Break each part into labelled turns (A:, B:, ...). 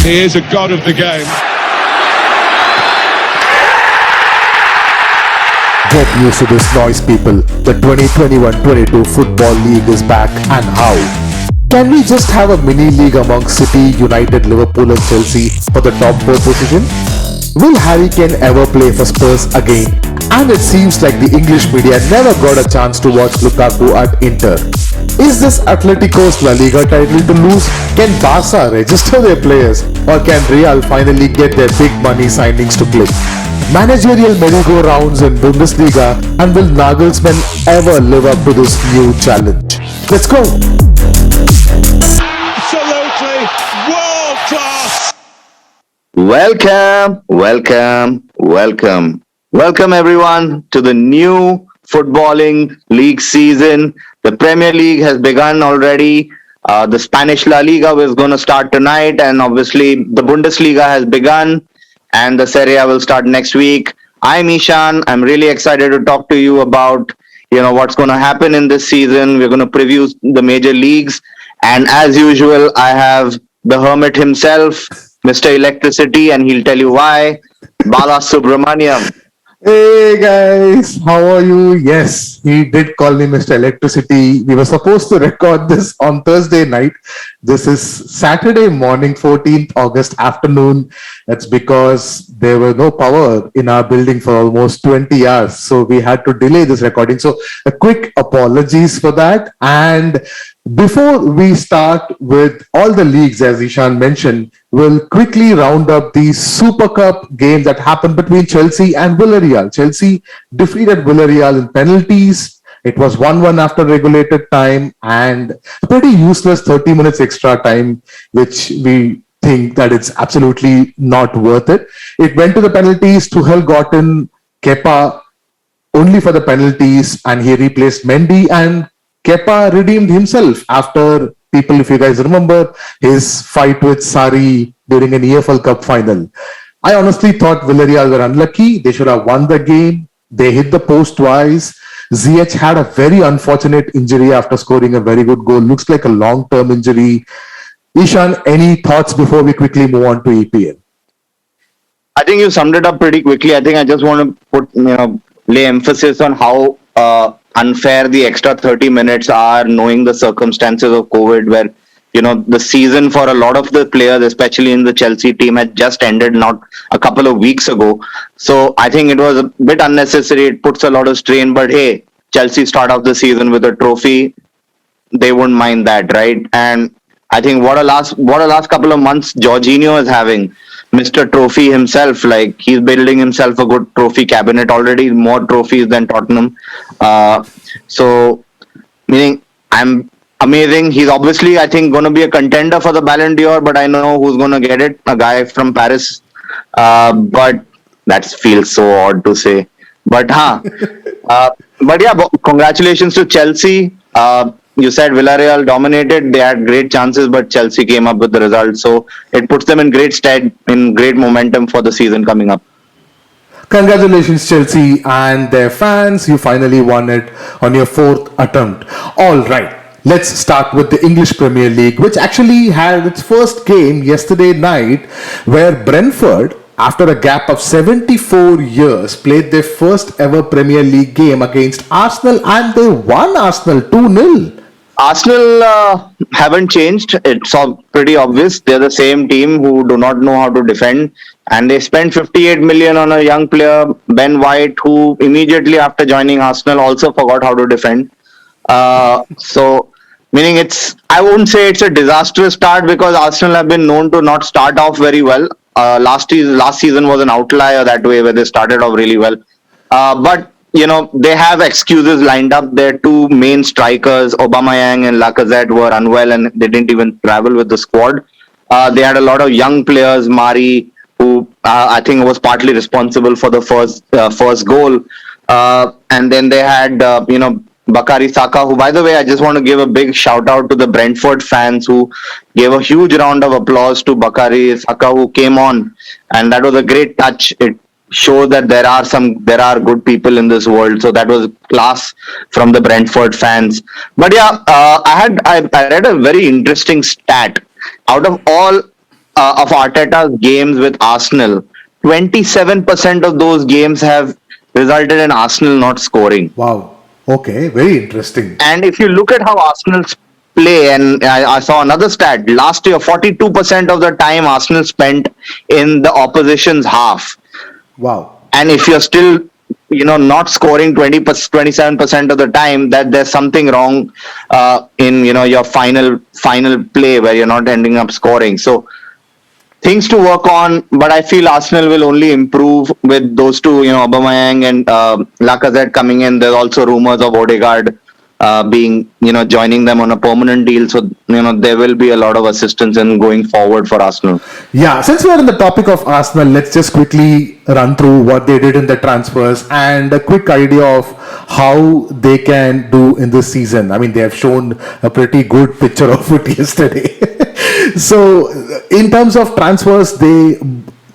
A: He is a god of the game.
B: Get used to this noise, people. The 2021-22 Football League is back, and how? Can we just have a mini league among City, United, Liverpool and Chelsea for the top 4 position? Will Harry Kane ever play for Spurs again? And it seems like the English media never got a chance to watch Lukaku at Inter. Is this Atletico's LaLiga title to lose? Can Barca register their players? Or can Real finally get their big money signings to click? Managerial merry-go-rounds in Bundesliga, and will Naglesman ever live up to this new challenge? Let's go!
A: Absolutely world class.
C: Welcome everyone to the new footballing league season. The Premier League has begun already. The Spanish LaLiga is going to start tonight, and obviously the Bundesliga has begun, and the Serie A will start next week. I'm Ishan. I'm really excited to talk to you about what's going to happen in this season. We're going to preview the major leagues, and as usual, I have the hermit himself, Mr. Electricity, and he'll tell you why. Bala Subramaniam.
B: Hey guys, how are you? Yes, he did call me Mr. Electricity. We were supposed to record this on Thursday night. This is Saturday morning, 14th August afternoon. That's because there were no power in our building for almost 20 hours. So we had to delay this recording. So a quick apologies for that. And before we start with all the leagues, as Ishan mentioned, we'll quickly round up the Super Cup game that happened between Chelsea and Villarreal. Chelsea defeated Villarreal in penalties. It was 1-1 after regulated time, and a pretty useless 30 minutes extra time, which we think that it's absolutely not worth it. It went to the penalties. Tuchel got in Kepa only for the penalties, and he replaced Mendy, and Kepa redeemed himself after, people, if you guys remember, his fight with Sarri during an EFL Cup final. I honestly thought Villarreal were unlucky. They should have won the game. They hit the post twice. Ziyech had a very unfortunate injury after scoring a very good goal. Looks like a long-term injury. Ishan, any thoughts before we quickly move on to EPL?
C: I think you summed it up pretty quickly. I think I just want to put, lay emphasis on how unfair the extra 30 minutes are, knowing the circumstances of COVID, where the season for a lot of the players, especially in the Chelsea team, had just ended not a couple of weeks ago. So I think it was a bit unnecessary. It puts a lot of strain, but hey, Chelsea start off the season with a trophy. They wouldn't mind that, right? And I think what a last couple of months Jorginho is having. Mr. Trophy himself, like, he's building himself a good trophy cabinet already, more trophies than Tottenham. So, meaning, I'm amazing. He's obviously, I think, going to be a contender for the Ballon d'Or, but I know who's going to get it, a guy from Paris. But that feels so odd to say. But yeah, congratulations to Chelsea. You said Villarreal dominated. They had great chances, but Chelsea came up with the result. So it puts them in great stead, in great momentum for the season coming up.
B: Congratulations, Chelsea and their fans. You finally won it on your 4th attempt. All right. Let's start with the English Premier League, which actually had its first game yesterday night, where Brentford, after a gap of 74 years, played their first ever Premier League game against Arsenal, and they won Arsenal 2-0.
C: Arsenal haven't changed. It's pretty obvious. They're the same team who do not know how to defend. And they spent 58 million on a young player, Ben White, who immediately after joining Arsenal also forgot how to defend. So, meaning I wouldn't say it's a disastrous start, because Arsenal have been known to not start off very well. Last season was an outlier that way, where they started off really well. But they have excuses lined up. Their two main strikers, Aubameyang and Lacazette, were unwell and they didn't even travel with the squad. They had a lot of young players, Mari, who I think was partly responsible for the first goal. And then they had, Bakary Saka, who, by the way, I just want to give a big shout out to the Brentford fans who gave a huge round of applause to Bakary Saka, who came on. And that was a great touch. It show that there are good people in this world. So that was class from the Brentford fans. But yeah, I read a very interesting stat. Out of all of Arteta's games with Arsenal, 27% of those games have resulted in Arsenal not scoring.
B: Wow. Okay, very interesting.
C: And if you look at how Arsenal play, and I saw another stat last year, 42% of the time Arsenal spent in the opposition's half.
B: Wow.
C: And if you're still, not scoring 27% of the time, that there's something wrong in, your final play where you're not ending up scoring. So things to work on, but I feel Arsenal will only improve with those two, Aubameyang and Lacazette coming in. There's also rumors of Odegaard being, joining them on a permanent deal. So, there will be a lot of assistance in going forward for Arsenal.
B: Yeah, since we're on the topic of Arsenal, let's just quickly run through what they did in the transfers and a quick idea of how they can do in this season. I mean, they have shown a pretty good picture of it yesterday. So, in terms of transfers, they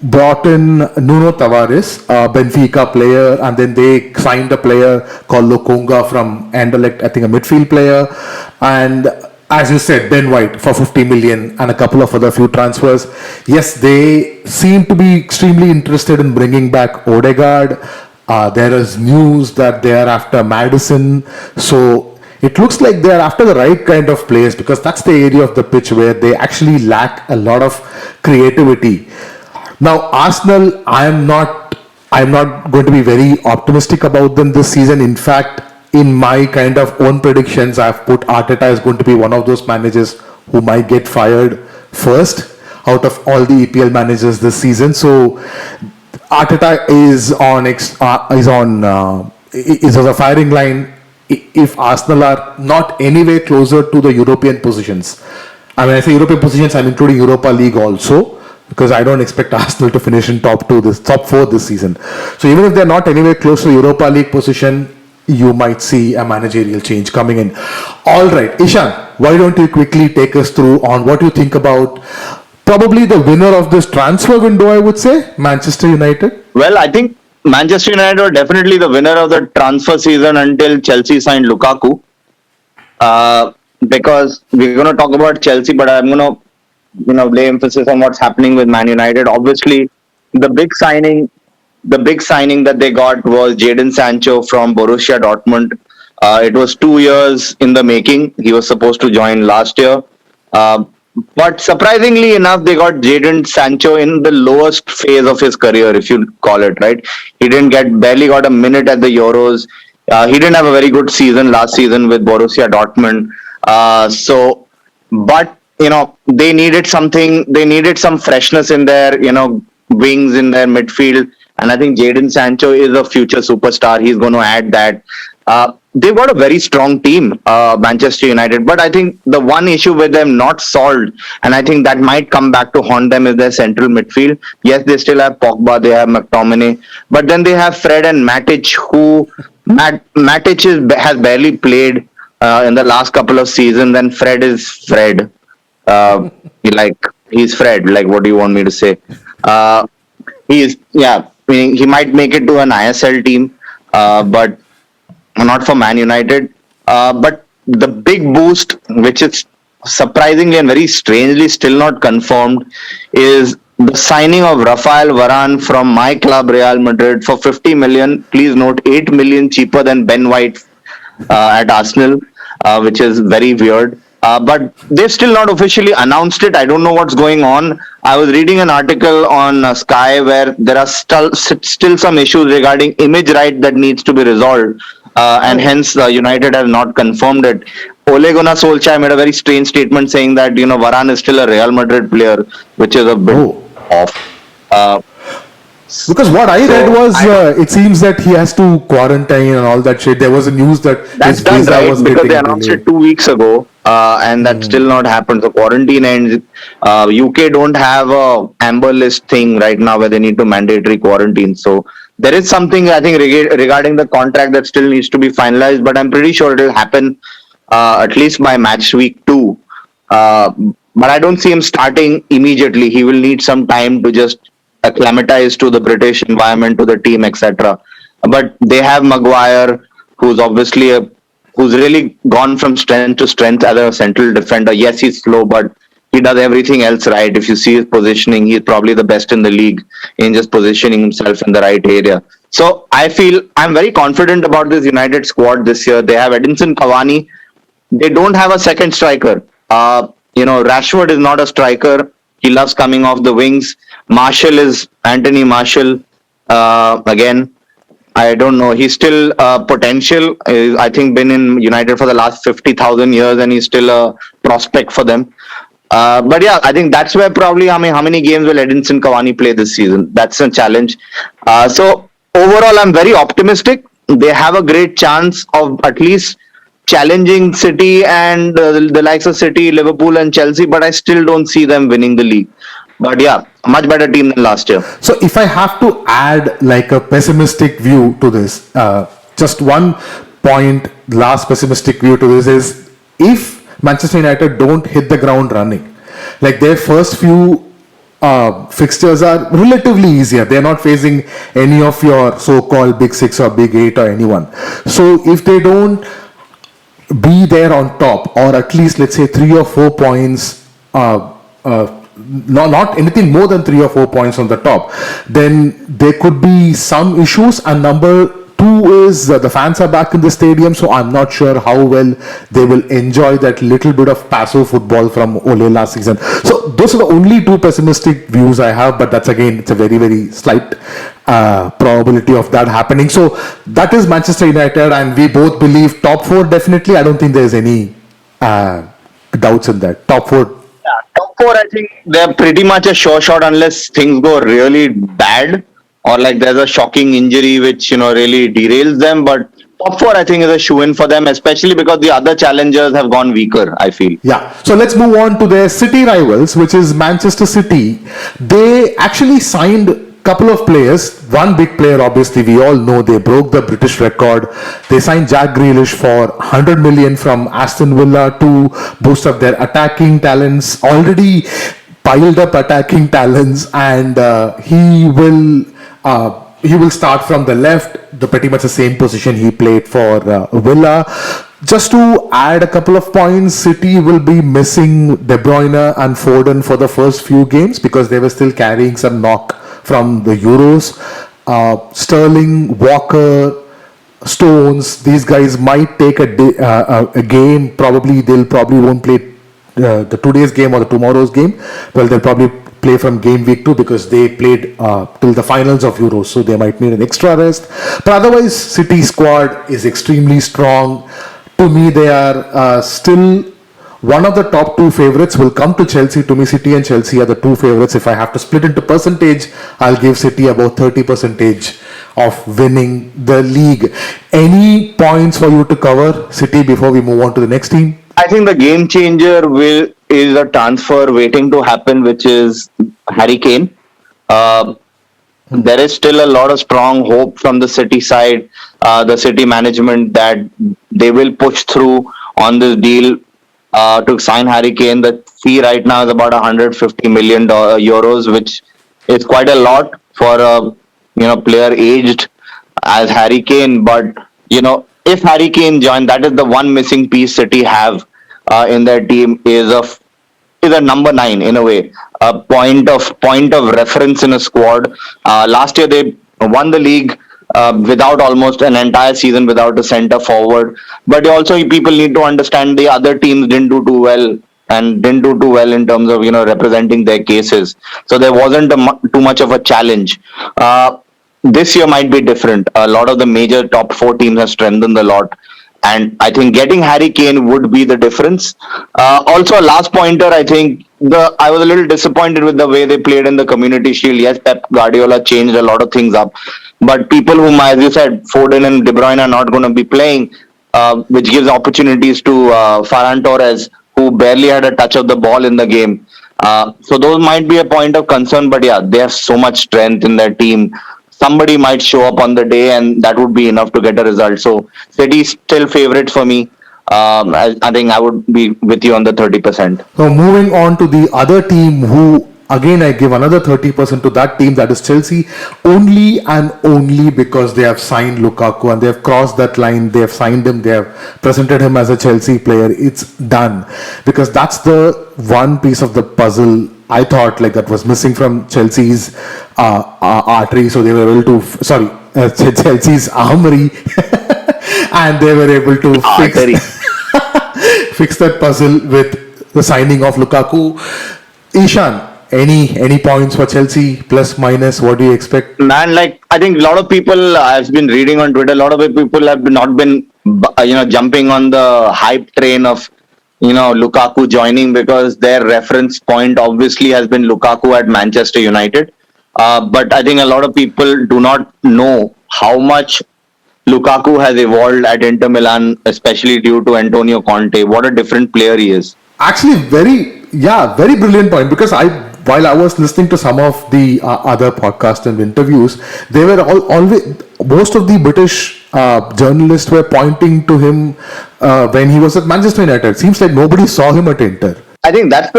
B: brought in Nuno Tavares, a Benfica player, and then they signed a player called Lokonga from Anderlecht, I think a midfield player, and as you said, Ben White for 50 million and a couple of other few transfers. Yes, they seem to be extremely interested in bringing back Odegaard. There is news that they are after Maddison. So it looks like they are after the right kind of players, because that's the area of the pitch where they actually lack a lot of creativity. Now, Arsenal, I'm not going to be very optimistic about them this season. In fact, in my kind of own predictions, I've put Arteta is going to be one of those managers who might get fired first out of all the EPL managers this season. So Arteta is on a firing line if Arsenal are not anywhere closer to the European positions. I mean, I say European positions, I'm including Europa League also, because I don't expect Arsenal to finish in top 4 this season. So even if they're not anywhere close to Europa League position, you might see a managerial change coming in. All right, Ishan, why don't you quickly take us through on what you think about probably the winner of this transfer window, I would say, Manchester United?
C: Well, I think Manchester United were definitely the winner of the transfer season until Chelsea signed Lukaku. Because we're going to talk about Chelsea, but I'm going to lay emphasis on what's happening with Man United. Obviously, the big signing that they got was Jadon Sancho from Borussia Dortmund. It was 2 years in the making. He was supposed to join last year. But surprisingly enough, they got Jadon Sancho in the lowest phase of his career, if you call it, right? He barely got a minute at the Euros. He didn't have a very good season last season with Borussia Dortmund. But they needed something. They needed some freshness in their, wings in their midfield. And I think Jadon Sancho is a future superstar. He's going to add that. They've got a very strong team, Manchester United. But I think the one issue with them not solved, and I think that might come back to haunt them, is their central midfield. Yes, they still have Pogba, they have McTominay. But then they have Fred and Matic, who Matic has barely played in the last couple of seasons, and Fred is Fred. He's Fred. Like, what do you want me to say? He might make it to an ISL team, but not for Man United. But the big boost, which is surprisingly and very strangely still not confirmed, is the signing of Rafael Varane from my club Real Madrid for 50 million. Please note, 8 million cheaper than Ben White at Arsenal, which is very weird. But they've still not officially announced it. I don't know what's going on. I was reading an article on Sky where there are still some issues regarding image right that needs to be resolved. And hence United have not confirmed it. Ole Gunnar Solskjaer made a very strange statement saying that, Varane is still a Real Madrid player, which is a bit off.
B: Because what I read was it seems that he has to quarantine and all that shit. There was a news that
C: that's
B: his
C: done,
B: visa
C: right?
B: was
C: Because
B: getting
C: they announced
B: delayed.
C: it 2 weeks ago, and that's still not happened. So quarantine ends. UK don't have a amber list thing right now where they need to mandatory quarantine. So there is something, I think, regarding the contract that still needs to be finalized. But I'm pretty sure it will happen at least by match week 2. But I don't see him starting immediately. He will need some time to just acclimatize to the British environment, to the team, etc. But they have Maguire, who's obviously who's really gone from strength to strength as a central defender. Yes, he's slow, but he does everything else right. If you see his positioning, he's probably the best in the league in just positioning himself in the right area. So I feel I'm very confident about this United squad this year. They have Edinson Cavani. They don't have a second striker. Rashford is not a striker. He loves coming off the wings. Marshall is Anthony Marshall. Again, I don't know. He's still potential. I think been in United for the last 50,000 years, and he's still a prospect for them. But yeah, I think that's where probably how many games will Edinson Cavani play this season? That's a challenge. So overall, I'm very optimistic. They have a great chance of at least challenging City and the likes of City, Liverpool, and Chelsea. But I still don't see them winning the league. But yeah, a much better team than last year.
B: So if I have to add like a pessimistic view to this, just one point, last pessimistic view to this is if Manchester United don't hit the ground running, like their first few fixtures are relatively easier. They're not facing any of your so-called big six or big eight or anyone. So if they don't be there on top, or at least let's say 3 or 4 points, not anything more than 3 or 4 points on the top, then there could be some issues. And number two is the fans are back in the stadium, so I'm not sure how well they will enjoy that little bit of passive football from Ole last season. So those are the only two pessimistic views I have, but that's again, it's a very, very slight probability of that happening. So that is Manchester United, and we both believe top four definitely. I don't think there's any doubts in that. Top four.
C: Yeah, top four, I think they're pretty much a sure shot unless things go really bad or like there's a shocking injury which really derails them. But top four, I think, is a shoe-in for them, especially because the other challengers have gone weaker, I feel.
B: Yeah. So let's move on to their city rivals, which is Manchester City. They actually signed couple of players. One big player, obviously, we all know they broke the British record. They signed Jack Grealish for 100 million from Aston Villa to boost up their attacking talents. Already piled up attacking talents, and he will start from the left, pretty much the same position he played for Villa. Just to add a couple of points, City will be missing De Bruyne and Foden for the first few games because they were still carrying some knock from the Euros. Sterling, Walker, Stones, these guys might take a game. They probably won't play the today's game or the tomorrow's game. Well, they'll probably play from game week 2 because they played till the finals of Euros, so they might need an extra rest. But otherwise, City squad is extremely strong. To me, they are still one of the top two favorites. Will come to Chelsea. To me, City and Chelsea are the two favorites. If I have to split into percentage, I'll give City about 30% of winning the league. Any points for you to cover, City, before we move on to the next team?
C: I think the game changer is a transfer waiting to happen, which is Harry Kane. There is still a lot of strong hope from the City side, the City management, that they will push through on this deal to sign Harry Kane. The fee right now is about 150 million euros, which is quite a lot for a player aged as Harry Kane. But if Harry Kane joins, that is the one missing piece City have in their team, is a number 9 in a way, a point of reference in a squad. Last year they won the league without almost an entire season without a centre forward. But also people need to understand the other teams didn't do too well in terms of representing their cases. So there wasn't too much of a challenge. This year might be different. A lot of the major top 4 teams have strengthened a lot. And I think getting Harry Kane would be the difference. Also, a last pointer, I think I was a little disappointed with the way they played in the Community Shield. Yes, Pep Guardiola changed a lot of things up. But people whom, as you said, Foden and De Bruyne are not going to be playing, which gives opportunities to Ferran Torres, who barely had a touch of the ball in the game. So those might be a point of concern. But yeah, they have so much strength in their team. Somebody might show up on the day and that would be enough to get a result. So City still favorite for me. I think I would be with you on the 30%.
B: So moving on to the other team who again, I give another 30% to that team, that is Chelsea, only and only because they have signed Lukaku and they have crossed that line. They have signed him. They have presented him as a Chelsea player. It's done, because that's the one piece of the puzzle I thought like that was missing from Chelsea's artery. So they were able to, Chelsea's armory, and they were able to fix that puzzle with the signing of Lukaku. Ishan, any points for Chelsea, plus minus? What do you expect?
C: Man, like, I think a lot of people, I've been reading on Twitter, a lot of people have not been, jumping on the hype train of, Lukaku joining, because their reference point obviously has been Lukaku at Manchester United. But I think a lot of people do not know how much Lukaku has evolved at Inter Milan, especially due to Antonio Conte. What a different player he is.
B: Actually, very brilliant point, because while I was listening to some of the other podcasts and interviews, they were always, most of the British journalists were pointing to him when he was at Manchester United. Seems like nobody saw him at Inter.
C: I think that's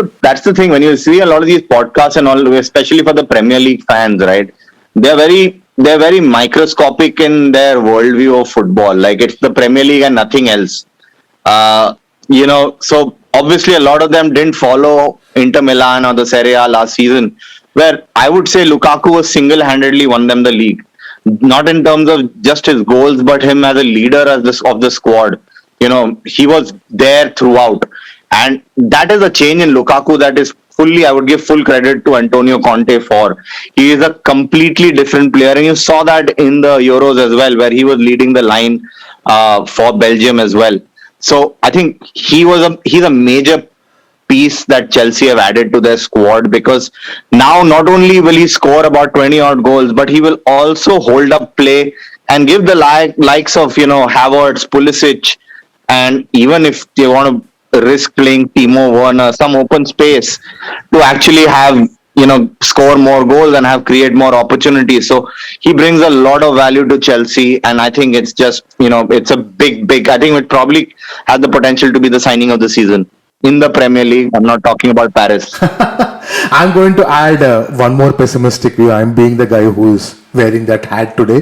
C: the thing. When you see a lot of these podcasts and all, especially for the Premier League fans, right? They're very microscopic in their worldview of football. Like, it's the Premier League and nothing else. So obviously a lot of them didn't follow Inter Milan or the Serie A last season, where I would say Lukaku was single-handedly won them the league. Not in terms of just his goals, but him as a leader of the squad. He was there throughout. And that is a change in Lukaku that is I would give full credit to Antonio Conte for. He is a completely different player. And you saw that in the Euros as well, where he was leading the line for Belgium as well. So I think he's a major piece that Chelsea have added to their squad, because now not only will he score about 20 odd goals, but he will also hold up play and give the likes of Havertz, Pulisic, and even if they want to risk playing Timo Werner some open space to actually have score more goals and create more opportunities. So he brings a lot of value to Chelsea, and I think it's just it's a big. I think it probably has the potential to be the signing of the season in the Premier League. I'm not talking about Paris.
B: I'm going to add one more pessimistic view. I'm being the guy who's wearing that hat today.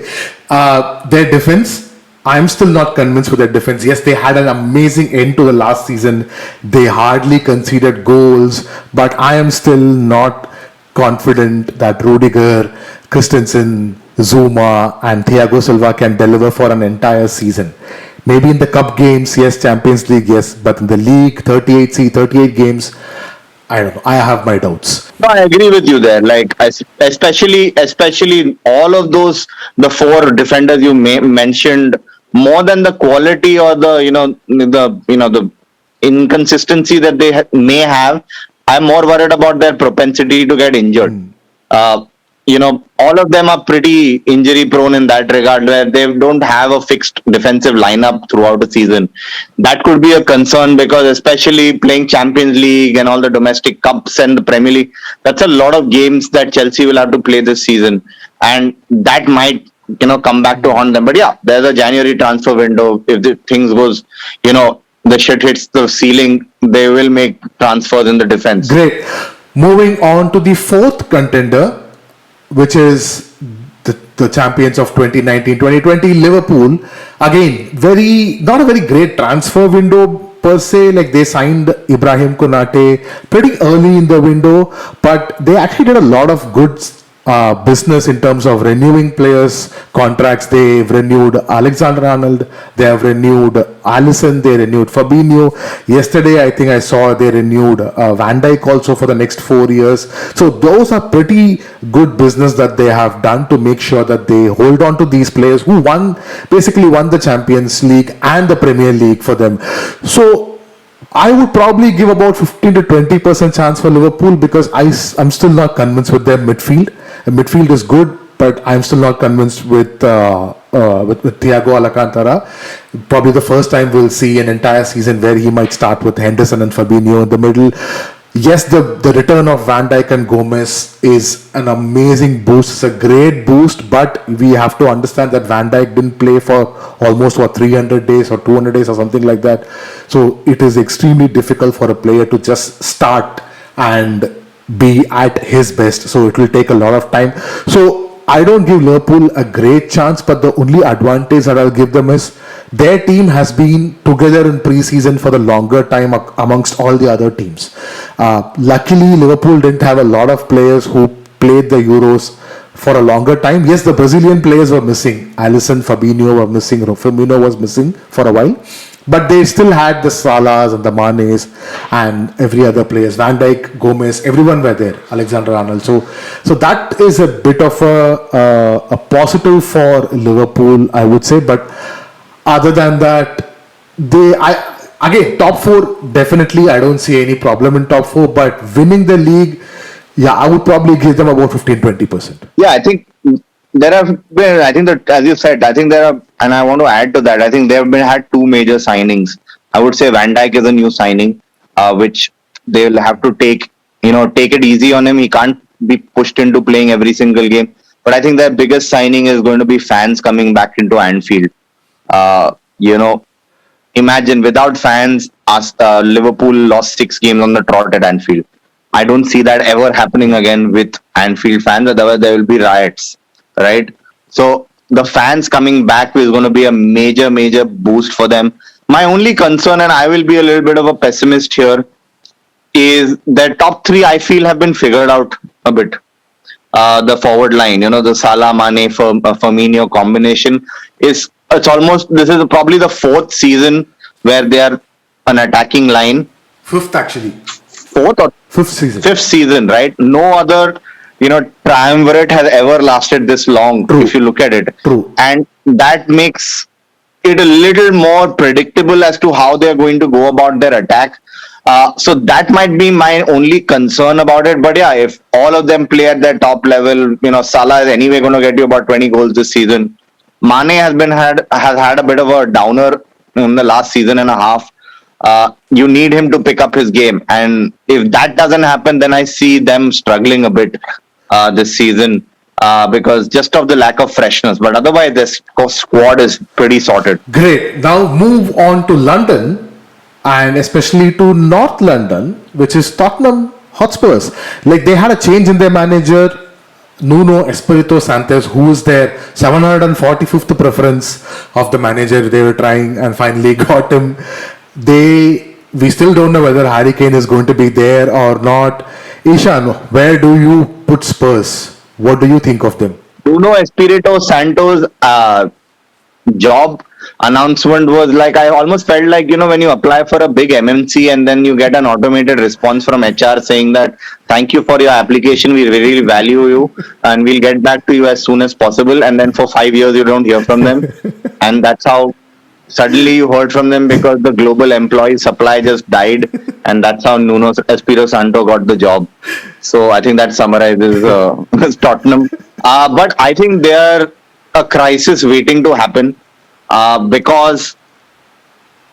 B: Their defense, I'm still not convinced with their defense. Yes, they had an amazing end to the last season. They hardly conceded goals, but I am still not confident that Rudiger, Christensen, Zuma and Thiago Silva can deliver for an entire season. Maybe in the cup games, yes, Champions League, yes, but in the league, 38 games, I don't know. I have my doubts.
C: No, I agree with you there. Like, especially all of those, the four defenders you mentioned, more than the quality or the inconsistency that they may have, I'm more worried about their propensity to get injured. All of them are pretty injury prone in that regard, where they don't have a fixed defensive lineup throughout the season. That could be a concern, because especially playing Champions League and all the domestic cups and the Premier League, that's a lot of games that Chelsea will have to play this season, and that might come back to haunt them. But yeah, there's a January transfer window. If the things goes, the shit hits the ceiling, they will make transfers in the defense.
B: Great. Moving on to the fourth contender, which is the champions of 2019-2020, Liverpool. Again, not a very great transfer window per se. Like, they signed Ibrahim Konate pretty early in the window, but they actually did a lot of good business in terms of renewing players' contracts. They've renewed Alexander-Arnold, they have renewed Alisson, they renewed Fabinho. Yesterday, I think I saw they renewed Van Dijk also for the next 4 years. So those are pretty good business that they have done to make sure that they hold on to these players who basically won the Champions League and the Premier League for them. So I would probably give about 15 to 20% chance for Liverpool, because I'm still not convinced with their midfield. The midfield is good, but I'm still not convinced with Thiago Alcantara. Probably the first time we'll see an entire season where he might start with Henderson and Fabinho in the middle. Yes, the return of Van Dijk and Gomez is an amazing boost. It's a great boost, but we have to understand that Van Dijk didn't play for almost 300 days or 200 days or something like that. So it is extremely difficult for a player to just start and be at his best. So it will take a lot of time. So I don't give Liverpool a great chance, but the only advantage that I'll give them is their team has been together in pre-season for the longer time amongst all the other teams. Luckily, Liverpool didn't have a lot of players who played the Euros for a longer time. Yes, the Brazilian players were missing. Alisson, Fabinho were missing. Firmino was missing for a while. But they still had the Salahs and the Manes and every other players. Van Dijk, Gomez, everyone were there. Alexander-Arnold. So that is a bit of a positive for Liverpool, I would say. But other than that, again, top four, definitely I don't see any problem in top four. But winning the league, yeah, I would probably give them about 15-20%.
C: Yeah, I think there have been, I think that, as you said, I think there are, and I want to add to that, I think they have had two major signings. I would say Van Dijk is a new signing, which they will have to take it easy on him. He can't be pushed into playing every single game. But I think their biggest signing is going to be fans coming back into Anfield. Imagine without fans, Liverpool lost 6 games on the trot at Anfield. I don't see that ever happening again with Anfield fans. Otherwise, there will be riots, right? So the fans coming back is going to be a major, major boost for them. My only concern, and I will be a little bit of a pessimist here, is their top 3, I feel, have been figured out a bit. The forward line, the Salah, Mane, Firmino combination this is probably the 4th season where they are an attacking line.
B: 5th actually.
C: 4th or
B: 5th season.
C: 5th season, right? No other, triumvirate has ever lasted this long.
B: True.
C: If you look at it.
B: True.
C: And that makes it a little more predictable as to how they're going to go about their attack. So that might be my only concern about it. But yeah, if all of them play at their top level, Salah is anyway going to get you about 20 goals this season. Mane has had a bit of a downer in the last season and a half. You need him to pick up his game, and if that doesn't happen, then I see them struggling a bit this season because just of the lack of freshness. But otherwise, this squad is pretty sorted.
B: Great. Now move on to London, and especially to North London, which is Tottenham Hotspurs. Like, they had a change in their manager, Nuno Espirito Santos, who is their 745th preference of the manager. They were trying and finally got him. We still don't know whether Harry Kane is going to be there or not. Ishan, where do you put Spurs? What do you think of them?
C: Nuno Espirito Santos' job announcement was like, I almost felt like, when you apply for a big MNC and then you get an automated response from HR saying that, thank you for your application, we really value you and we'll get back to you as soon as possible. And then for 5 years, you don't hear from them. And that's how suddenly you heard from them, because the global employee supply just died. And that's how Nuno Espirito Santo got the job. So I think that summarizes Tottenham. But I think they're a crisis waiting to happen. Because,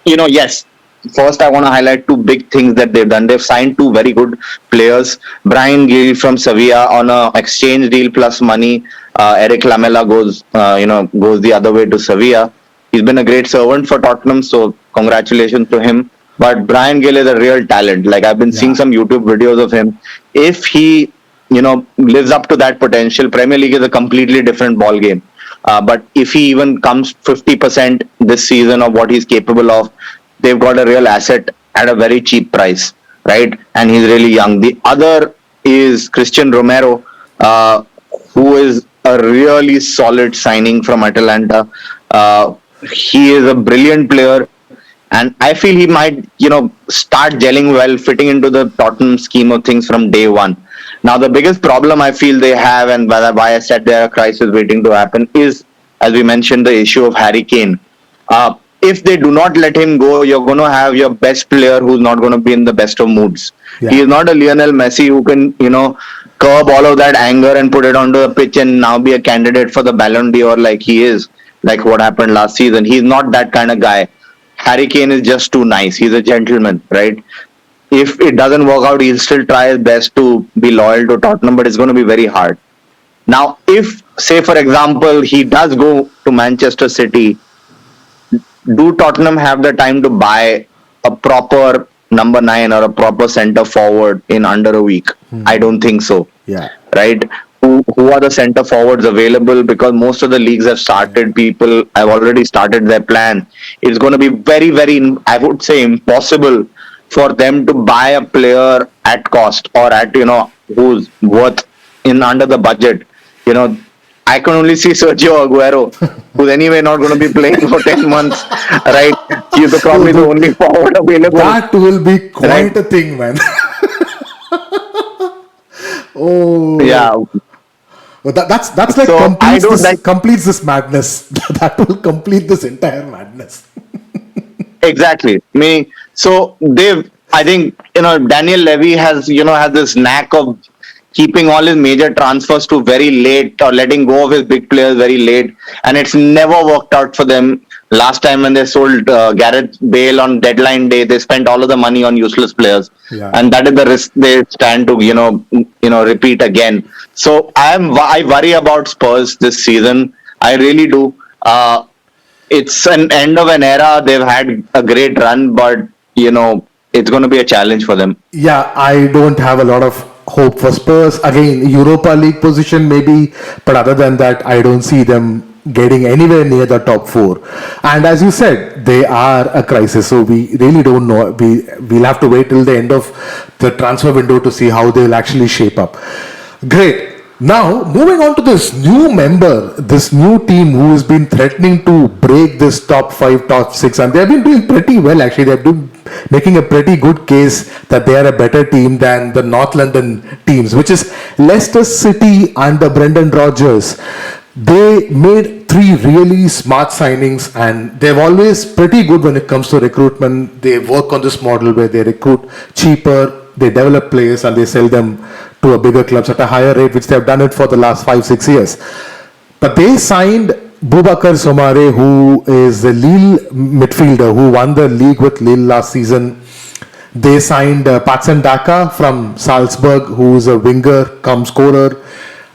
C: yes, first I want to highlight 2 big things that they've done. They've signed 2 very good players. Bryan Gil from Sevilla on an exchange deal plus money. Eric Lamela goes the other way to Sevilla. He's been a great servant for Tottenham, so congratulations to him. But Bryan Gil is a real talent. Like, I've been seeing some YouTube videos of him. If he, lives up to that potential, Premier League is a completely different ball game. But if he even comes 50% this season of what he's capable of, they've got a real asset at a very cheap price, right? And he's really young. The other is Christian Romero, who is a really solid signing from Atalanta. He is a brilliant player, and I feel he might, start gelling well, fitting into the Tottenham scheme of things from day one. Now, the biggest problem I feel they have, and why I said they're a crisis waiting to happen, is, as we mentioned, the issue of Harry Kane. If they do not let him go, you're going to have your best player who's not going to be in the best of moods. Yeah. He is not a Lionel Messi who can, curb all of that anger and put it onto the pitch and now be a candidate for the Ballon d'Or like he is, like what happened last season. He's not that kind of guy. Harry Kane is just too nice. He's a gentleman, right? If it doesn't work out, he'll still try his best to be loyal to Tottenham, but it's going to be very hard. Now, if, say, for example, he does go to Manchester City, do Tottenham have the time to buy a proper, number 9 or a proper centre forward in under a week. I don't think so.
B: Yeah.
C: Right? Who are the centre forwards available? Because most of the leagues have started. People have already started their plan. It's going to be very, very, I would say, impossible for them to buy a player at cost or at, who's worth in under the budget. I can only see Sergio Aguero, who's anyway not going to be playing for 10 months, right? He's probably the only forward available.
B: That will be quite a thing, man. Oh.
C: Yeah.
B: Well, that's like
C: So,
B: completes this madness. That will complete this entire madness.
C: Exactly. So I think, Daniel Levy has this knack of keeping all his major transfers to very late or letting go of his big players very late. And it's never worked out for them. Last time when they sold Gareth Bale on deadline day, they spent all of the money on useless players.
B: Yeah.
C: And that is the risk they stand to, repeat again. So I worry about Spurs this season. I really do. It's an end of an era. They've had a great run, but it's going to be a challenge for them.
B: Yeah, I don't have a lot of hope for Spurs. Again, Europa League position maybe, but other than that, I don't see them getting anywhere near the top 4. And as you said, they are a crisis. So we really don't know. We'll have to wait till the end of the transfer window to see how they'll actually shape up. Great. Now, moving on to this new member, this new team who has been threatening to break this top 5, top 6, and they've been doing pretty well actually. They've been making a pretty good case that they are a better team than the North London teams, which is Leicester City under Brendan Rodgers. They made 3 really smart signings, and they're always pretty good when it comes to recruitment. They work on this model where they recruit cheaper, they develop players, and they sell them to a bigger clubs at a higher rate, which they've done it for the last 5-6 years. But they signed Boubacar Somare, who is the Lille midfielder who won the league with Lille last season. They signed Patson Daka from Salzburg, who is a winger cum scorer.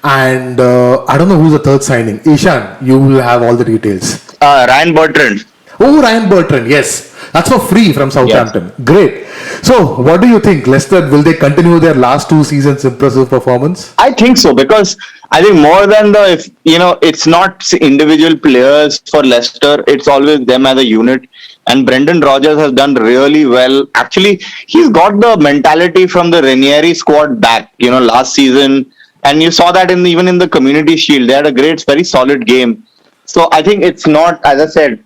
B: And I don't know who's the third signing. Ishan, you will have all the details.
C: Ryan Bertrand.
B: Oh, Ryan Bertrand, yes. That's for free from Southampton. Yes. Great. So, what do you think? Leicester, will they continue their last 2 seasons' impressive performance?
C: I think so, because I think more than it's not individual players for Leicester, it's always them as a unit. And Brendan Rodgers has done really well. Actually, he's got the mentality from the Ranieri squad back, last season. And you saw that even in the Community Shield. They had a very solid game. So I think it's not, as I said,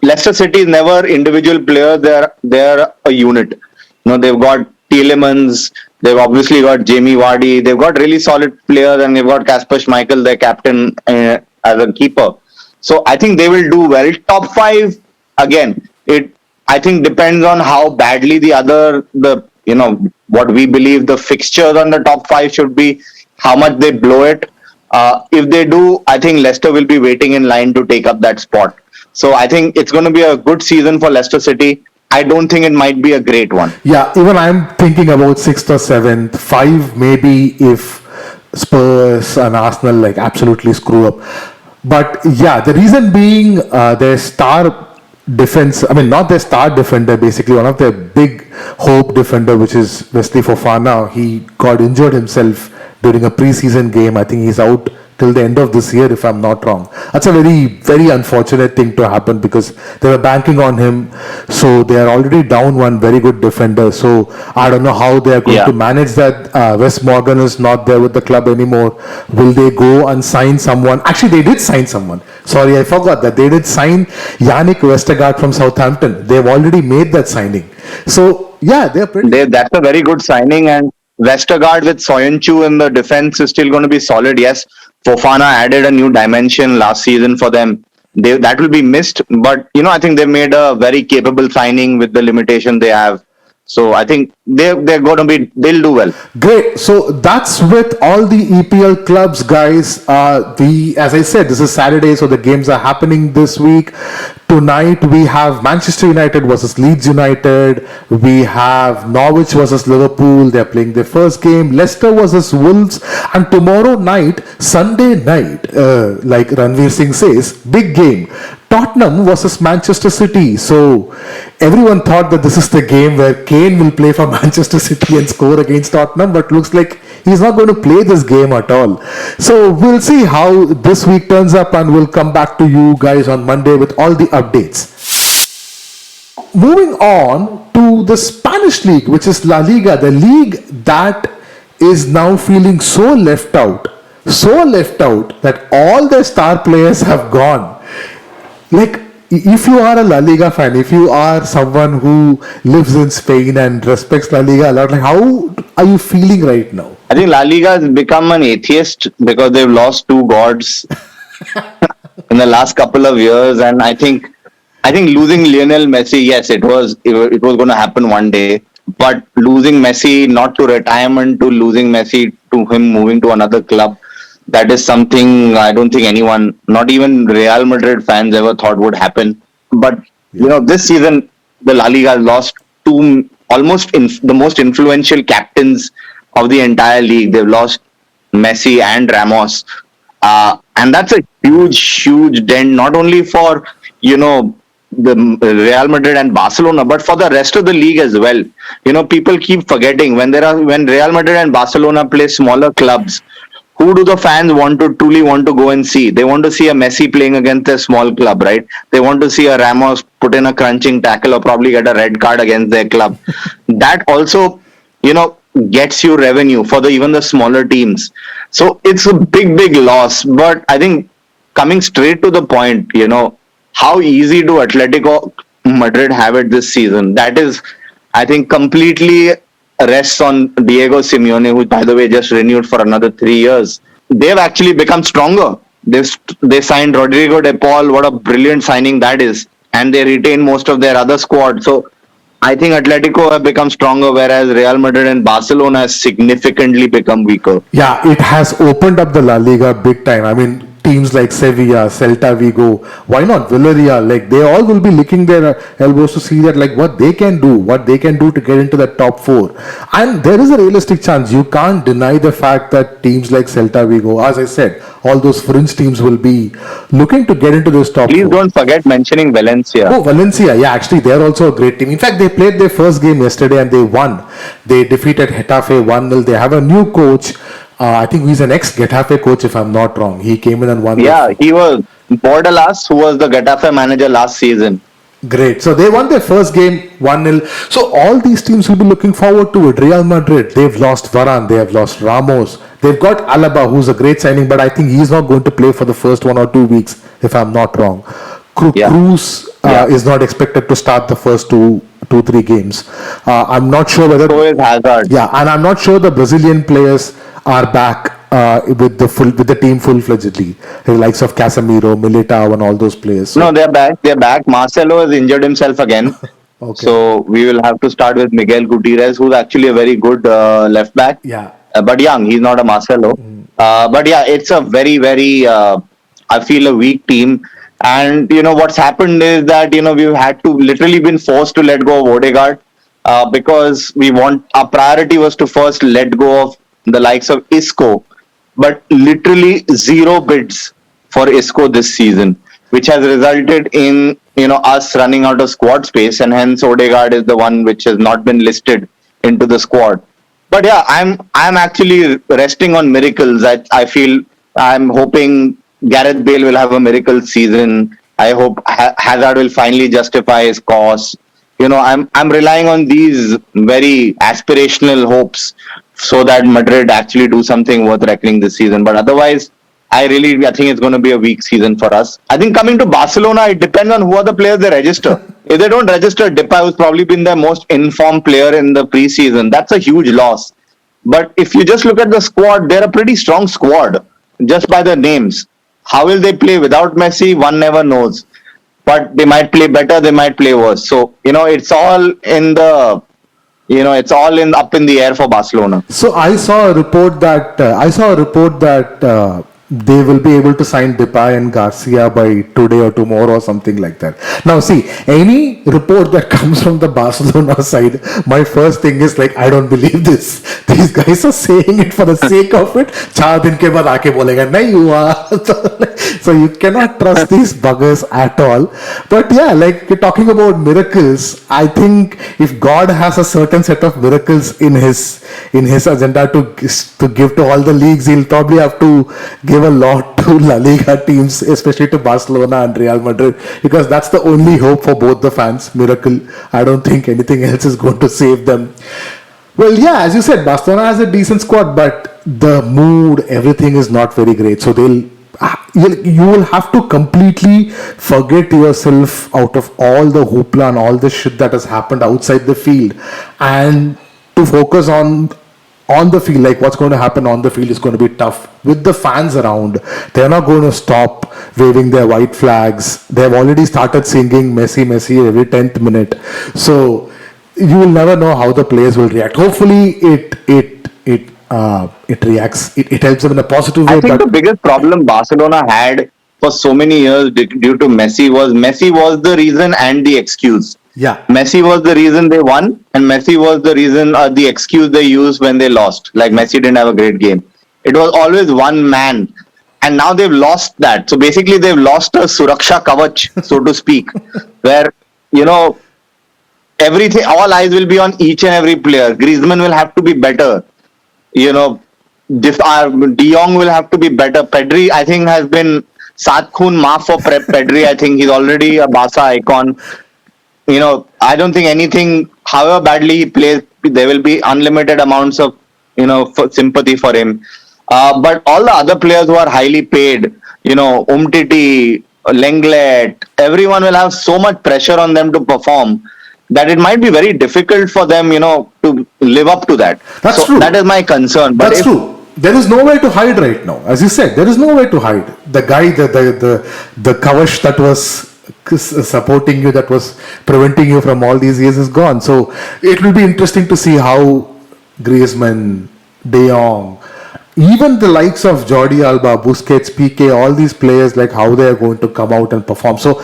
C: Leicester City is never individual players. They're a unit. They've got Tielemans. They've obviously got Jamie Vardy. They've got really solid players, and they've got Kasper Schmeichel, their captain, as a keeper. So I think they will do well. Top 5, again, I think depends on how badly what we believe the fixtures on the top 5 should be, how much they blow it. If they do, I think Leicester will be waiting in line to take up that spot. So I think it's going to be a good season for Leicester City. I don't think it might be a great one.
B: Yeah, even I'm thinking about 6th or 7th. 5 maybe if Spurs and Arsenal absolutely screw up. But yeah, the reason being their star defense, not their star defender, basically one of their big hope defender, which is Wesley Fofana. He got injured himself during a pre-season game. I think he's out till the end of this year, if I'm not wrong. That's a very, very unfortunate thing to happen because they were banking on him. So they are already down one very good defender. So I don't know how they are going to manage that. Wes Morgan is not there with the club anymore. Will they go and sign someone? Actually, they did sign someone. Sorry, I forgot that. They did sign Yannick Vestergaard from Southampton. They've already made that signing. So yeah, they're pretty...
C: That's a very good signing, and Vestergaard with Soyuncu in the defense is still going to be solid. Yes, Fofana added a new dimension last season for them. That will be missed, but I think they made a very capable signing with the limitation they have. So I think they'll do well.
B: Great. So that's with all the EPL clubs, guys. As I said, this is Saturday, so the games are happening this week. Tonight we have Manchester United versus Leeds United. We have Norwich versus Liverpool. They're playing their first game. Leicester versus Wolves. And tomorrow night, Sunday night, like Ranveer Singh says, big game. Tottenham versus Manchester City. So everyone thought that this is the game where Kane will play for Manchester City and score against Tottenham, but looks like he's not going to play this game at all. So we'll see how this week turns up, and we'll come back to you guys on Monday with all the updates. Moving on to the Spanish league, which is La Liga, the league that is now feeling so left out that all their star players have gone. Like, if you are a La Liga fan, if you are someone who lives in Spain and respects La Liga a lot, like, how are you feeling right now?
C: I think La Liga has become an atheist because they've lost two gods in the last couple of years, and I think losing Lionel Messi, yes, it was going to happen one day, but losing Messi not to retirement, to losing Messi to him moving to another club, that is something I don't think anyone, not even Real Madrid fans, ever thought would happen. But this season the La Liga has lost two the most influential captains of the entire league. They've lost Messi and Ramos, and that's a huge dent, not only for the Real Madrid and Barcelona, but for the rest of the league as well. People keep forgetting when Real Madrid and Barcelona play smaller clubs, who do the fans truly want to go and see? They want to see a Messi playing against a small club, right? They want to see a Ramos put in a crunching tackle or probably get a red card against their club. That also, gets you revenue for even the smaller teams. So it's a big loss. But I think, coming straight to the point, how easy do Atletico Madrid have it this season? That is, I think, completely rests on Diego Simeone, who, by the way, just renewed for another 3 years. They've actually become stronger. They signed Rodrigo de Paul. What a brilliant signing that is. And they retain most of their other squad. So I think Atletico have become stronger, whereas Real Madrid and Barcelona has significantly become weaker.
B: Yeah, it has opened up the La Liga big time. I mean, teams like Sevilla, Celta Vigo, why not Villarreal? Like, they all will be licking their elbows to see that, like, what they can do to get into the top four. And there is a realistic chance. You can't deny the fact that teams like Celta Vigo, as I said, all those fringe teams will be looking to get into this top
C: Please
B: four.
C: Don't forget mentioning Valencia.
B: Oh, Valencia. Yeah, actually, they're also a great team. In fact, they played their first game yesterday and they won. They defeated Getafe 1-0. They have a new coach. I think he's an ex-Getafe coach, if I'm not wrong. He came in and won.
C: Yeah, he was Bordalas, who was the Getafe manager last season.
B: Great. So they won their first game 1-0. So all these teams will be looking forward to it. Real Madrid, they've lost Varane, they have lost Ramos. They've got Alaba, who's a great signing, but I think he's not going to play for the first 1 or 2 weeks, if I'm not wrong. Cruz is not expected to start the first 2-3 games. I'm not sure whether...
C: So is Hazard.
B: Yeah, and I'm not sure the Brazilian players are back with the team full-fledgedly. The likes of Casemiro, Militao, and all those players. So.
C: No, they're back. Marcelo has injured himself again.
B: Okay.
C: So we will have to start with Miguel Gutierrez, who's actually a very good left back.
B: Yeah.
C: But young, he's not a Marcelo. But yeah, it's a very, I feel, a weak team. And what's happened is that we've had to literally been forced to let go of Odegaard because our priority was to first let go of the likes of Isco, but literally zero bids for Isco this season, which has resulted in us running out of squad space, and hence Odegaard is the one which has not been listed into the squad. But yeah, I'm actually resting on miracles. I'm hoping Gareth Bale will have a miracle season. I hope Hazard will finally justify his cause. I'm relying on these very aspirational hopes so that Madrid actually do something worth reckoning this season. But otherwise, I think it's going to be a weak season for us. I think coming to Barcelona, it depends on who are the players they register. If they don't register Depay, who's probably been their most informed player in the preseason, that's a huge loss. But if you just look at the squad, they're a pretty strong squad, just by the names. How will they play without Messi? One never knows. But they might play better, they might play worse. So, it's all up in the air for Barcelona.
B: So I saw a report that they will be able to sign Depay and Garcia by today or tomorrow or something like that. Now, see, any report that comes from the Barcelona side, my first thing is like, I don't believe this. These guys are saying it for the sake of it. 4 दिन के बाद आके बोलेगा नहीं हुआ. So you cannot trust these buggers at all. But yeah, like you're talking about miracles, I think if God has a certain set of miracles in his agenda to give to all the leagues, he'll probably have to give a lot to LaLiga teams, especially to Barcelona and Real Madrid, because that's the only hope for both the fans. Miracle. I don't think anything else is going to save them. Well, yeah, as you said, Barcelona has a decent squad, but the mood, everything is not very great. So you will have to completely forget yourself out of all the hoopla and all the shit that has happened outside the field, and to focus on the field. Like what's going to happen on the field is going to be tough with the fans around. They're not going to stop waving their white flags. They've already started singing Messi Messi every 10th minute. So you will never know how the players will react. Hopefully it reacts. It helps them in a positive way.
C: I think the biggest problem Barcelona had for so many years due to Messi was the reason and the excuse.
B: Yeah,
C: Messi was the reason they won, and Messi was the reason the excuse they used when they lost. Like Messi didn't have a great game. It was always one man, and now they've lost that. So basically, they've lost a Suraksha Kavach, so to speak, where everything, all eyes will be on each and every player. Griezmann will have to be better. De Jong will have to be better. Pedri, I think, has been Saat Khoon Maaf for Pedri. I think he's already a Barca icon. I don't think anything, however badly he plays, there will be unlimited amounts of, sympathy for him. But all the other players who are highly paid, Umtiti, Lenglet, everyone will have so much pressure on them to perform that it might be very difficult for them, to live up to that.
B: That's true.
C: That is my concern. But
B: That's true. There is nowhere to hide right now. As you said, there is nowhere to hide. The guy, the Kavash that was supporting you, that was preventing you from all these years, is gone. So it will be interesting to see how Griezmann, De Jong, even the likes of Jordi Alba, Busquets, PK, all these players, like how they are going to come out and perform. So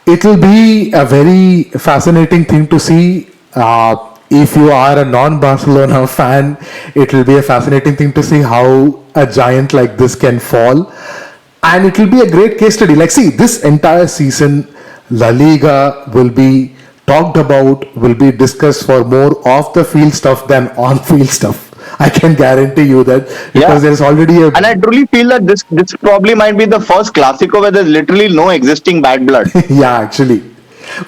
B: it will be a very fascinating thing to see. If you are a non-Barcelona fan, it will be a fascinating thing to see how a giant like this can fall. And it will be a great case study. Like, see, this entire season, La Liga will be talked about, will be discussed for more off-the-field stuff than on-field stuff. I can guarantee you that, because there's already a...
C: And I truly feel that this probably might be the first Clasico where there's literally no existing bad blood.
B: Yeah, actually.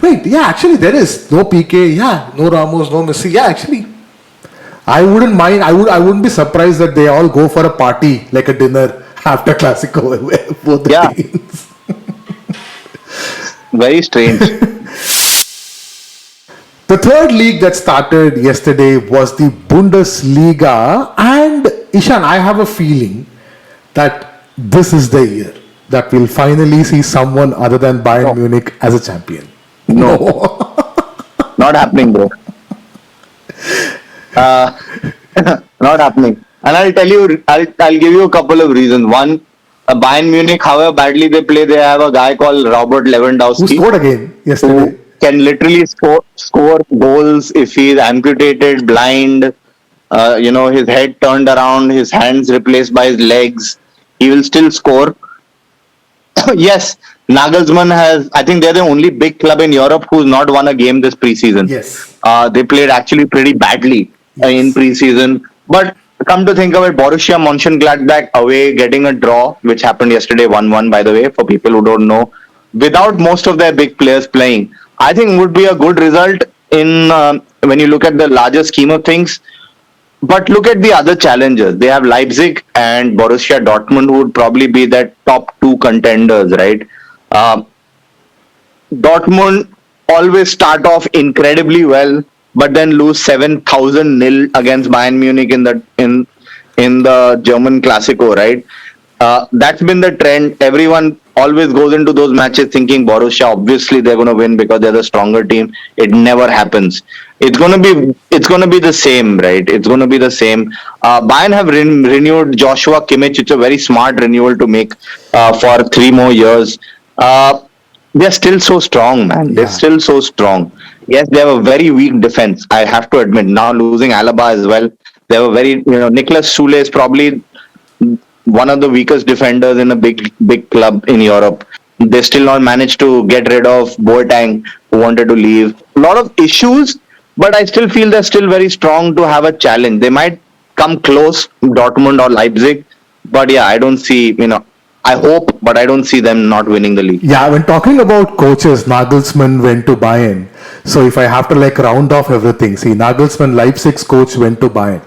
B: Wait, yeah, actually there is. No PK, yeah, no Ramos, no Messi. Yeah, actually. I wouldn't mind. I wouldn't be surprised that they all go for a party, like a dinner after Clasico. Both the teams.
C: Very strange.
B: The third league that started yesterday was the Bundesliga, and Ishan, I have a feeling that this is the year that we'll finally see someone other than Bayern Munich as a champion.
C: No. Not happening, bro. Not happening. And I'll tell you, I'll give you a couple of reasons. One, Bayern Munich, however badly they play, they have a guy called Robert Lewandowski.
B: Who scored again yesterday?
C: Who can literally score goals if he's amputated, blind, his head turned around, his hands replaced by his legs. He will still score. Yes, Naglesman I think they're the only big club in Europe who's not won a game this preseason.
B: Yes.
C: They played actually pretty badly in preseason. But come to think of it, Borussia Mönchengladbach away getting a draw, which happened yesterday 1-1, by the way, for people who don't know, without most of their big players playing, I think would be a good result in when you look at the larger scheme of things. But look at the other challengers. They have Leipzig and Borussia Dortmund, who would probably be their top two contenders, right? Dortmund always start off incredibly well, but then lose 7,000-0 against Bayern Munich in the German Clasico, right? That's been the trend. Everyone always goes into those matches thinking Borussia, obviously they're going to win because they're the stronger team. It never happens. It's going to be the same, right? It's going to be the same. Bayern have renewed Joshua Kimmich. It's a very smart renewal to make for 3 more years. They're still so strong, man. They're still so strong. Yes, they have a very weak defense. I have to admit. Now losing Alaba as well, they have a very, Nicolas Sule is probably one of the weakest defenders in a big club in Europe. They still not managed to get rid of Boateng, who wanted to leave. A lot of issues, but I still feel they're still very strong to have a challenge. They might come close, Dortmund or Leipzig, but yeah, I don't see, I hope, but I don't see them not winning the league.
B: Yeah, when talking about coaches, Nagelsmann went to Bayern. So if I have to round off everything, see, Nagelsmann, Leipzig's coach, went to Bayern.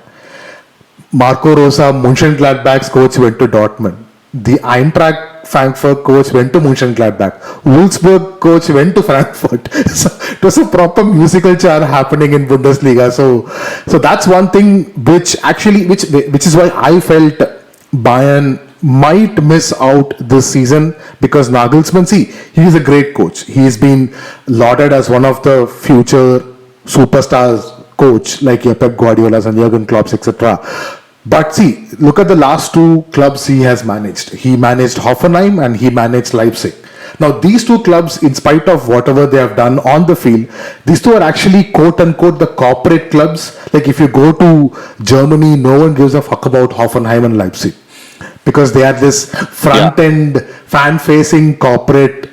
B: Marco Rosa, Mönchengladbach's coach, went to Dortmund. The Eintracht Frankfurt coach went to Mönchengladbach. Wolfsburg coach went to Frankfurt. So it was a proper musical chair happening in Bundesliga. So that's one thing which is why I felt Bayern might miss out this season, because Nagelsmann, he is a great coach. He's been lauded as one of the future superstars coach, like Pep Guardiola and Jurgen Klopp, etc. But look at the last 2 clubs he has managed. He managed Hoffenheim and he managed Leipzig. Now, these 2 clubs, in spite of whatever they have done on the field, these 2 are actually quote-unquote the corporate clubs. Like if you go to Germany, no one gives a fuck about Hoffenheim and Leipzig, because they are this front-end, fan-facing corporate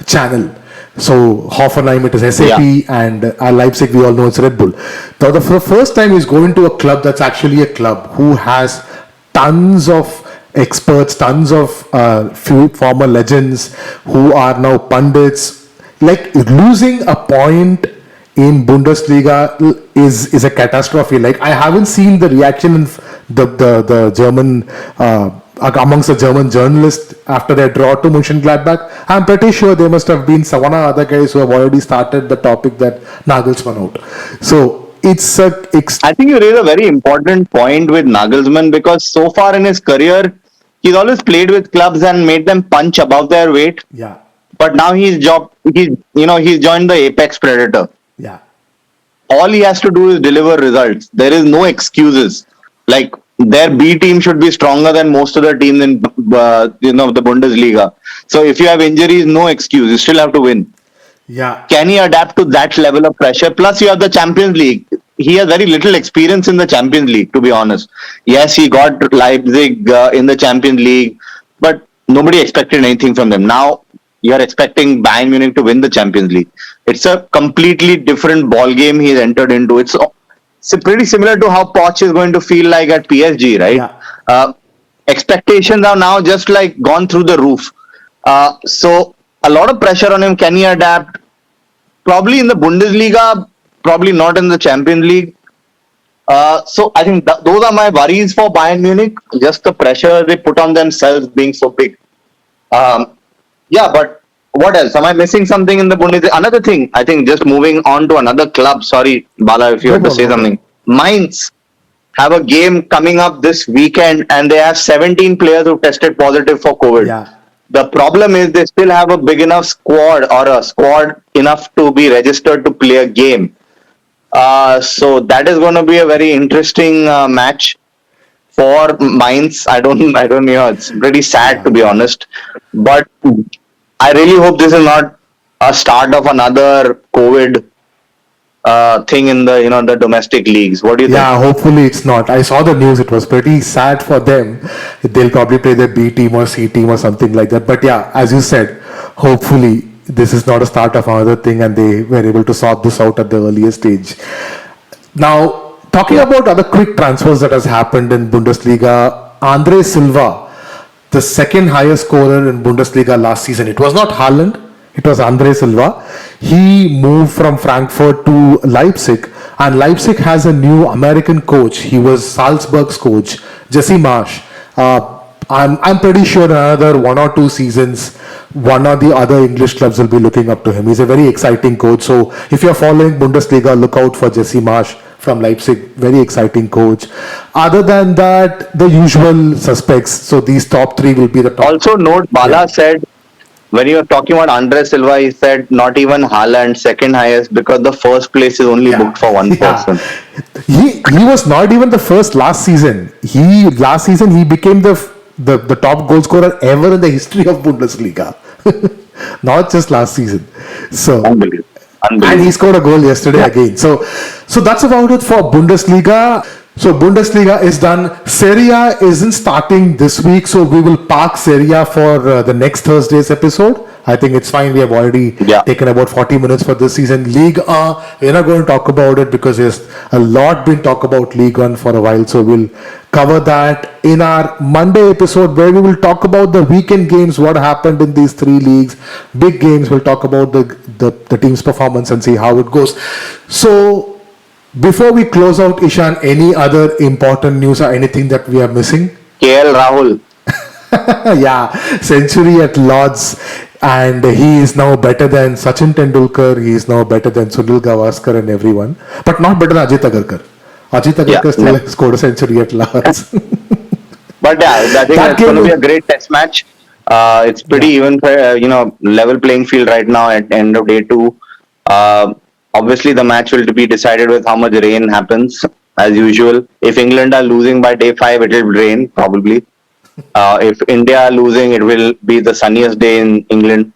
B: channel. So Hoffenheim, it is SAP, and Leipzig, we all know it's Red Bull. Now, the first time he's going to a club that's actually a club who has tons of experts, tons of few former legends who are now pundits. Like losing a point in Bundesliga is a catastrophe. Like I haven't seen the reaction in the German amongst the German journalists after their draw to Mönchengladbach. I'm pretty sure there must have been some other guys who have already started the topic that Nagelsmann out. So it's
C: I think you raise a very important point with Nagelsmann, because so far in his career, he's always played with clubs and made them punch above their weight.
B: Yeah.
C: But now he's joined the apex predator.
B: Yeah.
C: All he has to do is deliver results. There is no excuses. Like their B team should be stronger than most of the teams in the Bundesliga. So if you have injuries, no excuse. You still have to win.
B: Yeah.
C: Can he adapt to that level of pressure? Plus, you have the Champions League. He has very little experience in the Champions League, to be honest. Yes, he got Leipzig in the Champions League, but nobody expected anything from them. Now, you are expecting Bayern Munich to win the Champions League. It's a completely different ball game he's entered into. It's pretty similar to how Poch is going to feel like at PSG, right?
B: Yeah.
C: Expectations are now just like gone through the roof. So a lot of pressure on him. Can he adapt? Probably in the Bundesliga, probably not in the Champions League. So I think those are my worries for Bayern Munich. Just the pressure they put on themselves being so big. But what else? Am I missing something in the Bundesliga? Another thing, I think, just moving on to another club. Sorry, Bala, if you had to say something. Mainz have a game coming up this weekend, and they have 17 players who tested positive for COVID.
B: Yeah.
C: The problem is they still have a big enough squad, or a squad enough to be registered to play a game. So that is going to be a very interesting match for Mainz. I don't know. It's pretty sad, to be honest. But I really hope this is not a start of another COVID thing in the domestic leagues. What do you think?
B: Yeah, hopefully it's not. I saw the news. It was pretty sad for them. They'll probably play their B team or C team or something like that. But yeah, as you said, hopefully this is not a start of another thing and they were able to sort this out at the earliest stage. Now, talking about other quick transfers that has happened in Bundesliga, Andre Silva, the second highest scorer in Bundesliga last season. It was not Haaland, it was Andre Silva. He moved from Frankfurt to Leipzig, and Leipzig has a new American coach. He was Salzburg's coach, Jesse Marsch. I'm pretty sure another 1 or 2 seasons, one or the other English clubs will be looking up to him. He's a very exciting coach. So if you're following Bundesliga, look out for Jesse Marsch from Leipzig. Very exciting coach. Other than that, the usual suspects. So these top 3 will be the top.
C: Also note, Bala said when you were talking about Andre Silva, he said not even Haaland, second highest, because the first place is only booked for one person.
B: He was not even the first last season. Last season he became the top goal scorer ever in the history of Bundesliga. Not just last season. So
C: Unbelievable.
B: And he scored a goal yesterday again. So that's about it for Bundesliga. So Bundesliga is done. Serie A isn't starting this week, so we will park Serie A for the next Thursday's episode. I think it's fine. We have already taken about 40 minutes for this season. League we're not going to talk about it because there's a lot been talked about League One for a while. So we'll cover that in our Monday episode, where we will talk about the weekend games, what happened in these three leagues, big games. We'll talk about the team's performance and see how it goes. So before we close out, Ishan, any other important news or anything that we are missing?
C: KL Rahul.
B: Yeah, century at Lords, and he is now better than Sachin Tendulkar. He is now better than Sunil Gavaskar and everyone, but not better than Ajit Agarkar. Ajit Agarkar still scored a century at Lords.
C: But I think it's going to be a great test match. It's pretty even, level playing field right now at end of day 2. Obviously, the match will be decided with how much rain happens, as usual. If England are losing by day 5, it will rain, probably. If India are losing, it will be the sunniest day in England.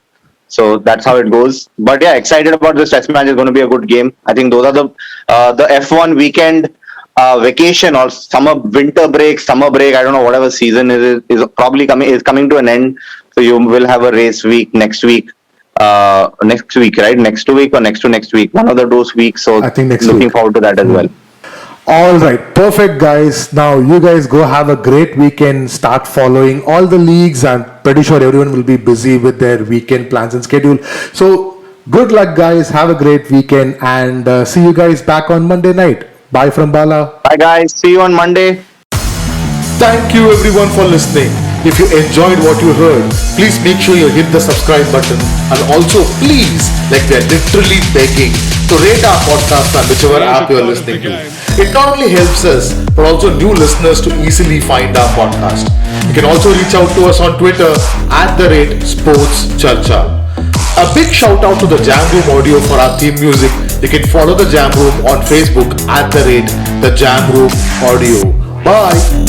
C: So that's how it goes. But yeah, excited about this test match. It's going to be a good game. I think those are the F1 weekend vacation or winter break, summer break. I don't know, whatever season is probably coming to an end. So you will have a race week next week. Next week, right? Next week or next to next week. One of those weeks. So
B: I think next
C: looking
B: week.
C: forward to that as well.
B: All right, perfect, guys. Now you guys go have a great weekend. Start following all the leagues. I'm pretty sure everyone will be busy with their weekend plans and schedule. So good luck, guys. Have a great weekend, and see you guys back on Monday night. Bye from Bala.
C: Bye, guys. See you on Monday.
B: Thank you everyone for listening. If you enjoyed what you heard, please make sure you hit the subscribe button, and also please, like we are literally begging, to rate our podcast on whichever app you are listening to. It not only helps us, but also new listeners to easily find our podcast. You can also reach out to us on Twitter @SportsCharcha. A big shout out to the Jam Room Audio for our theme music. You can follow the Jam Room on Facebook @the Jam Room Audio. Bye.